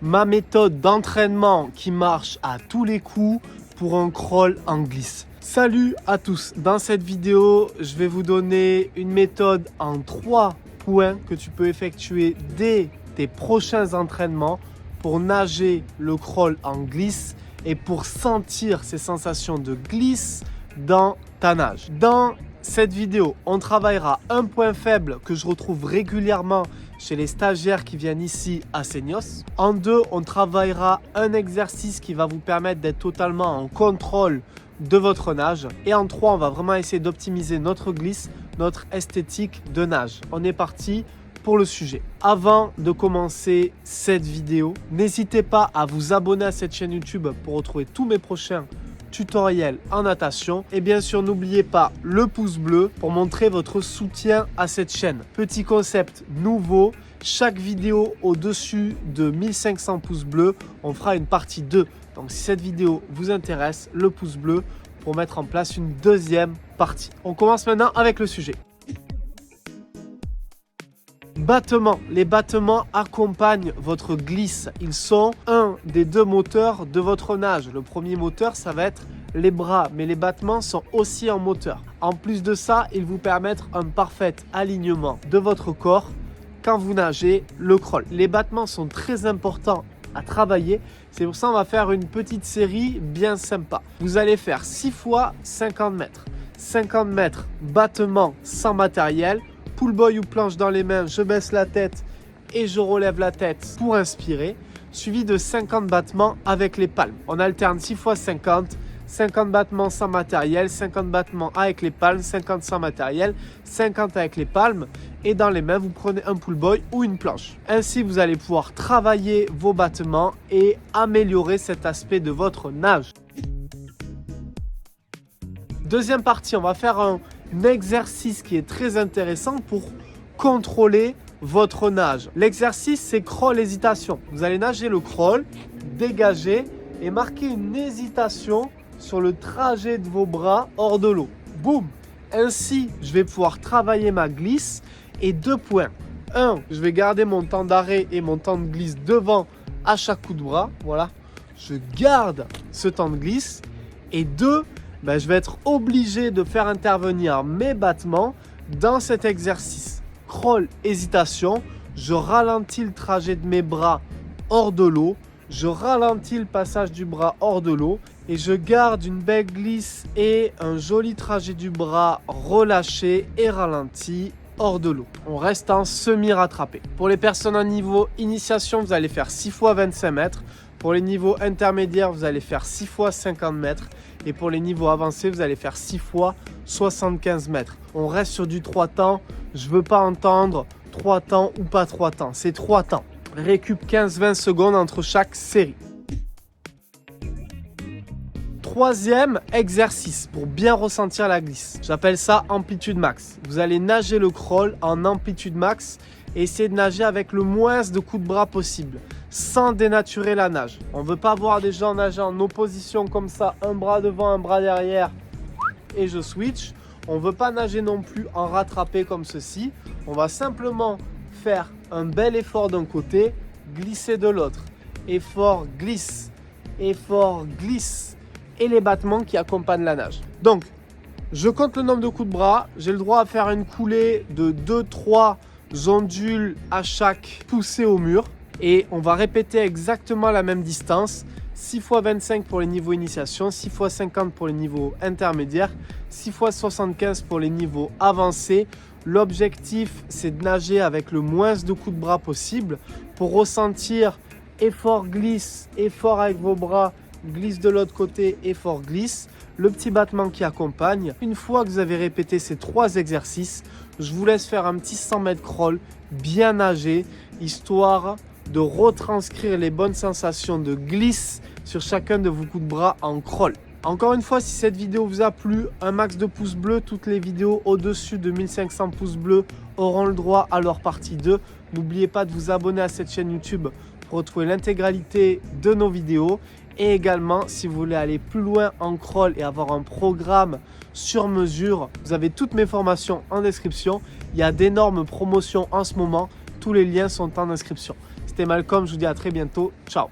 Ma méthode d'entraînement qui marche à tous les coups pour un crawl en glisse. Salut à tous, dans cette vidéo, je vais vous donner une méthode en 3 points que tu peux effectuer dès tes prochains entraînements pour nager le crawl en glisse et pour sentir ces sensations de glisse dans ta nage. Dans cette vidéo, on travaillera un point faible que je retrouve régulièrement chez les stagiaires qui viennent ici à Seignos. En 2, on travaillera un exercice qui va vous permettre d'être totalement en contrôle de votre nage. Et en 3, on va vraiment essayer d'optimiser notre glisse, notre esthétique de nage. On est parti pour le sujet. Avant de commencer cette vidéo, n'hésitez pas à vous abonner à cette chaîne YouTube pour retrouver tous mes prochains tutoriel en natation. Et bien sûr, n'oubliez pas le pouce bleu pour montrer votre soutien à cette chaîne. Petit concept nouveau, chaque vidéo au-dessus de 1500 pouces bleus, on fera une partie 2. Donc si cette vidéo vous intéresse, le pouce bleu pour mettre en place une deuxième partie. On commence maintenant avec le sujet. Battements. Les battements accompagnent votre glisse. Ils sont un des 2 moteurs de votre nage. Le premier moteur, ça va être les bras, mais les battements sont aussi un moteur. En plus de ça, ils vous permettent un parfait alignement de votre corps quand vous nagez le crawl. Les battements sont très importants à travailler. C'est pour ça qu'on va faire une petite série bien sympa. Vous allez faire 6 fois 50 mètres. 50 mètres battements sans matériel. Pull boy ou planche dans les mains, je baisse la tête et je relève la tête pour inspirer, suivi de 50 battements avec les palmes. On alterne 6 fois 50, 50 battements sans matériel, 50 battements avec les palmes, 50 sans matériel, 50 avec les palmes. Et dans les mains, vous prenez un pull boy ou une planche. Ainsi, vous allez pouvoir travailler vos battements et améliorer cet aspect de votre nage. Deuxième partie, on va faire un exercice qui est très intéressant pour contrôler votre nage. L'exercice, c'est crawl hésitation. Vous allez nager le crawl, dégager et marquer une hésitation sur le trajet de vos bras hors de l'eau. Boum! Ainsi, je vais pouvoir travailler ma glisse et 2 points. 1, je vais garder mon temps d'arrêt et mon temps de glisse devant à chaque coup de bras. Voilà, je garde ce temps de glisse. Et 2, je vais être obligé de faire intervenir mes battements dans cet exercice. Crawl, hésitation, je ralentis le trajet de mes bras hors de l'eau, je ralentis le passage du bras hors de l'eau et je garde une belle glisse et un joli trajet du bras relâché et ralenti hors de l'eau. On reste en semi-rattrapé. Pour les personnes en niveau initiation, vous allez faire 6 fois 25 mètres. Pour les niveaux intermédiaires, vous allez faire 6 fois 50 mètres. Et pour les niveaux avancés, vous allez faire 6 fois 75 mètres. On reste sur du 3 temps. Je ne veux pas entendre 3 temps ou pas 3 temps. C'est 3 temps. Récup 15-20 secondes entre chaque série. Troisième exercice pour bien ressentir la glisse. J'appelle ça amplitude max. Vous allez nager le crawl en amplitude max et essayer de nager avec le moins de coups de bras possible, sans dénaturer la nage. On ne veut pas voir des gens nager en opposition comme ça, un bras devant, un bras derrière et je switch. On ne veut pas nager non plus en rattrapé comme ceci. On va simplement faire un bel effort d'un côté, glisser de l'autre. Effort, glisse, effort, glisse et les battements qui accompagnent la nage. Donc, je compte le nombre de coups de bras. J'ai le droit à faire une coulée de 2-3 ondules à chaque poussée au mur. Et on va répéter exactement la même distance. 6 fois 25 pour les niveaux initiation, 6 fois 50 pour les niveaux intermédiaires, 6 fois 75 pour les niveaux avancés. L'objectif, c'est de nager avec le moins de coups de bras possible pour ressentir effort glisse, effort avec vos bras, glisse de l'autre côté, effort glisse, le petit battement qui accompagne. Une fois que vous avez répété ces 3 exercices, je vous laisse faire un petit 100 mètres crawl bien nagé, histoire de retranscrire les bonnes sensations de glisse sur chacun de vos coups de bras en crawl. Encore une fois, si cette vidéo vous a plu, un max de pouces bleus. Toutes les vidéos au-dessus de 1500 pouces bleus auront le droit à leur partie 2. N'oubliez pas de vous abonner à cette chaîne YouTube pour retrouver l'intégralité de nos vidéos. Et également, si vous voulez aller plus loin en crawl et avoir un programme sur mesure, vous avez toutes mes formations en description. Il y a d'énormes promotions en ce moment. Tous les liens sont en inscription. C'était Malcolm, je vous dis à très bientôt. Ciao.